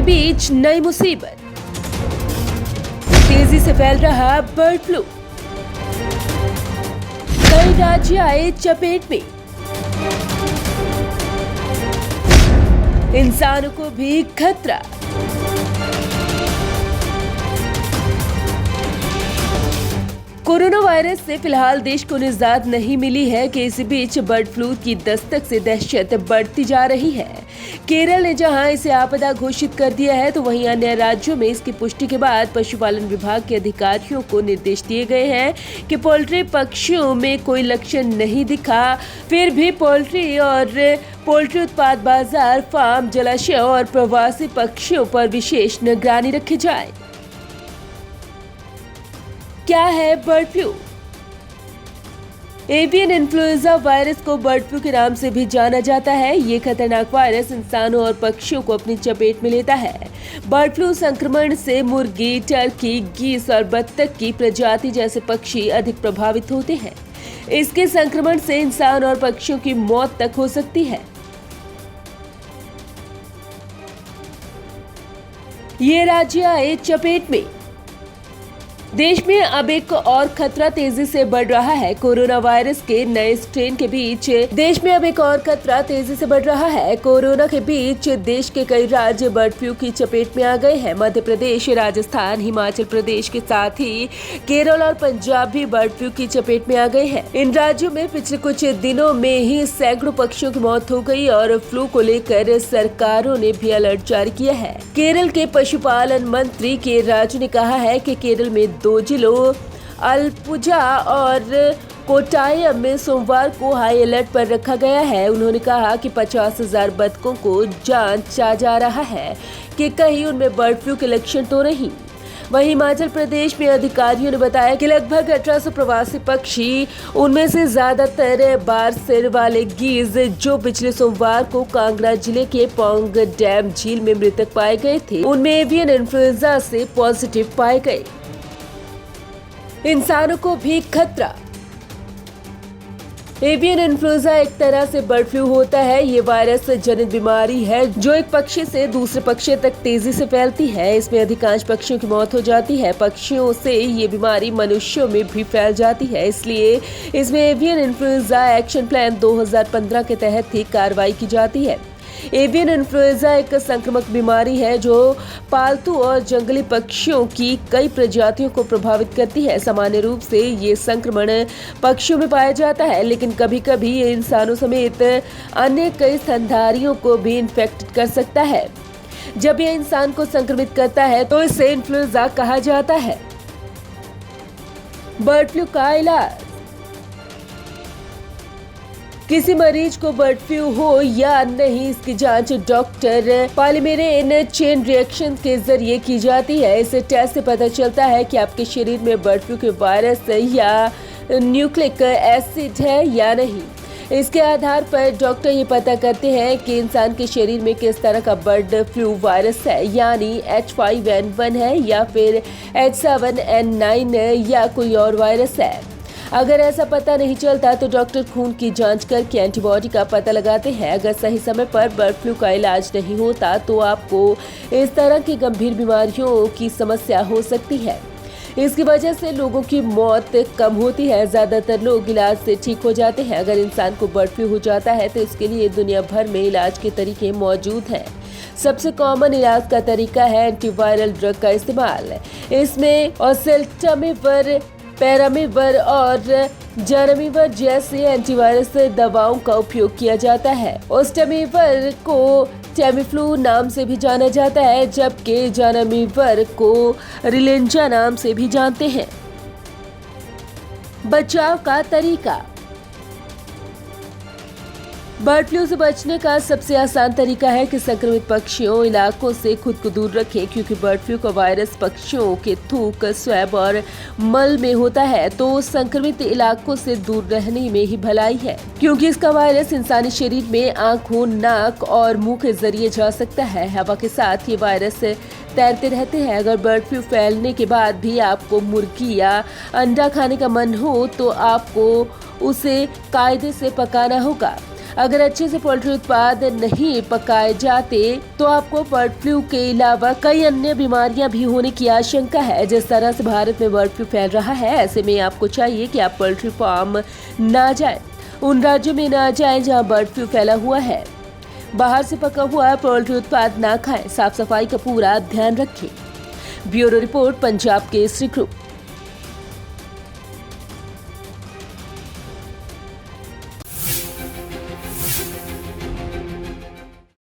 के बीच नई मुसीबत, तेजी से फैल रहा बर्ड फ्लू, कई राज्य आए चपेट में, इंसानों को भी खतरा। कोरोना वायरस से फिलहाल देश को निजात नहीं मिली है कि इसी बीच बर्ड फ्लू की दस्तक से दहशत बढ़ती जा रही है। केरल ने जहां इसे आपदा घोषित कर दिया है, तो वहीं अन्य राज्यों में इसकी पुष्टि के बाद पशुपालन विभाग के अधिकारियों को निर्देश दिए गए हैं कि पोल्ट्री पक्षियों में कोई लक्षण नहीं दिखा, फिर भी पोल्ट्री और पोल्ट्री उत्पाद बाजार, फार्म, जलाशय और प्रवासी पक्षियों पर विशेष निगरानी रखी जाए। क्या है bird flu? Avian influenza virus को बर्ड फ्लू के नाम से भी जाना जाता है। ये खतरनाक वायरस इंसानों और पक्षियों को अपनी चपेट में लेता है। बर्ड फ्लू संक्रमण से मुर्गी, टर्की, गीस और बत्तख की प्रजाति जैसे पक्षी अधिक प्रभावित होते हैं। इसके संक्रमण से इंसान और पक्षियों की मौत तक हो सकती है। ये राज्य आए चपेट में। देश में अब एक और खतरा तेजी से बढ़ रहा है। कोरोना वायरस के नए स्ट्रेन के बीच देश में अब एक और खतरा तेजी से बढ़ रहा है। कोरोना के बीच देश के कई राज्य बर्ड फ्लू की चपेट में आ गए हैं। मध्य प्रदेश, राजस्थान, हिमाचल प्रदेश के साथ ही केरल और पंजाब भी बर्ड फ्लू की चपेट में आ गए हैं। इन राज्यों में पिछले कुछ दिनों में ही सैकड़ों पक्षियों की मौत हो गई और फ्लू को लेकर सरकारों ने भी अलर्ट जारी किया है। केरल के पशुपालन मंत्री के राजू ने कहा है कि केरल में 2 जिलों अलपुजा और कोट्टायम में सोमवार को हाई अलर्ट पर रखा गया है। उन्होंने कहा कि 50,000 बतखों को जांचा जा रहा है कि कहीं उनमें बर्ड फ्लू के लक्षण तो नहीं। वहीं हिमाचल प्रदेश में अधिकारियों ने बताया कि लगभग 1800 प्रवासी पक्षी, उनमें से ज्यादातर बार सिर वाले गीज, जो पिछले सोमवार को कांगड़ा जिले के पौंग डैम झील में मृतक पाए गए थे, उनमें एवियन इन्फ्लुएंजा से पॉजिटिव पाए गए। इंसानों को भी खतरा। एवियन इन्फ्लुएंजा एक तरह से बर्ड फ्लू होता है। ये वायरस जनित बीमारी है जो एक पक्षी से दूसरे पक्षी तक तेजी से फैलती है। इसमें अधिकांश पक्षियों की मौत हो जाती है। पक्षियों से ये बीमारी मनुष्यों में भी फैल जाती है। इसलिए इसमें एवियन इन्फ्लुएंजा एक्शन प्लान 2015 के तहत ही कार्रवाई की जाती है। एवियन इन्फ्लुएंजा एक संक्रामक बीमारी है जो पालतू और जंगली पक्षियों की कई प्रजातियों को प्रभावित करती है। सामान्य रूप से ये संक्रमण पक्षियों में पाया जाता है, लेकिन कभी कभी ये इंसानों समेत अन्य कई स्तनधारियों को भी इन्फेक्ट कर सकता है। जब यह इंसान को संक्रमित करता है तो इसे इन्फ्लुएंजा कहा जाता है। बर्ड फ्लू का इलाज। किसी मरीज को बर्ड फ्लू हो या नहीं, इसकी जांच डॉक्टर पॉलीमरेज चेन रिएक्शन के जरिए की जाती है। इस टेस्ट से पता चलता है कि आपके शरीर में बर्ड फ्लू के वायरस या न्यूक्लिक एसिड है या नहीं। इसके आधार पर डॉक्टर ये पता करते हैं कि इंसान के शरीर में किस तरह का बर्ड फ्लू वायरस है, यानी H5N1 है या फिर H7N9 या कोई और वायरस है। अगर ऐसा पता नहीं चलता तो डॉक्टर खून की जांच करके एंटीबॉडी का पता लगाते हैं। अगर सही समय पर बर्ड फ्लू का इलाज नहीं होता तो आपको इस तरह की गंभीर बीमारियों की समस्या हो सकती है। इसकी वजह से लोगों की मौत कम होती है। ज्यादातर लोग इलाज से ठीक हो जाते हैं। अगर इंसान को बर्ड फ्लू हो जाता है तो इसके लिए दुनिया भर में इलाज के तरीके मौजूद हैं। सबसे कॉमन इलाज का तरीका है एंटीवायरल ड्रग का इस्तेमाल। इसमें ओसेल्टामिवर, पैरामीवर और जारामीवर जैसे एंटीवायरस दवाओं का उपयोग किया जाता है। ओस्टामीवर को टेमीफ्लू नाम से भी जाना जाता है, जबकि जारामीवर को रिलेंजा नाम से भी जानते हैं। बचाव का तरीका। बर्ड फ्लू से बचने का सबसे आसान तरीका है कि संक्रमित पक्षियों इलाकों से खुद को दूर रखें, क्योंकि बर्ड फ्लू का वायरस पक्षियों के थूक, स्वैब और मल में होता है, तो संक्रमित इलाकों से दूर रहने में ही भलाई है, क्योंकि इसका वायरस इंसानी शरीर में आंखों, नाक और मुंह के जरिए जा सकता है। हवा के साथ ये वायरस तैरते रहते हैं। अगर बर्ड फ्लू फैलने के बाद भी आपको मुर्गी या अंडा खाने का मन हो तो आपको उसे कायदे से पकाना होगा। अगर अच्छे से पोल्ट्री उत्पाद नहीं पकाए जाते तो आपको बर्ड फ्लू के अलावा कई अन्य बीमारियां भी होने की आशंका है। जिस तरह से भारत में बर्ड फ्लू फैल रहा है, ऐसे में आपको चाहिए कि आप पोल्ट्री फार्म ना जाएं, उन राज्यों में ना जाएं जहां बर्ड फ्लू फैला हुआ है। बाहर से पका हुआ पोल्ट्री उत्पाद ना खाएं, साफ सफाई का पूरा ध्यान रखें। Bureau report, Punjab Kesari group.